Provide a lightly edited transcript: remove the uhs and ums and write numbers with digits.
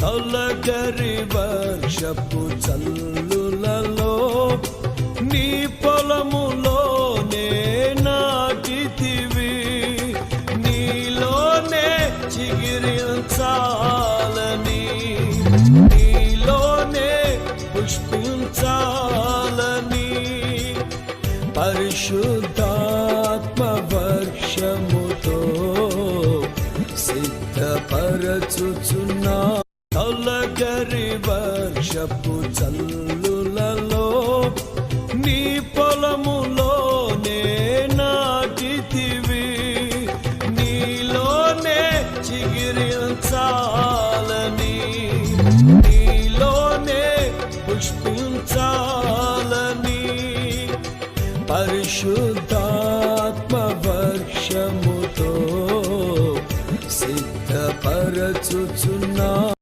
తొలగరి వర్షపు చల్లులలో నీ పొలములోనే నాటితివి. నీలోనే చిగిరించాలని, నీలోనే పుష్పించాలని పరిశుద్ధాత్మ వర్షముతో సిద్ధపరచుచున్నా. తొలగరి వర్షపు చల్లులలో నీ పొలములోనే నాటితివి. నీలోనే చిగిరించాలని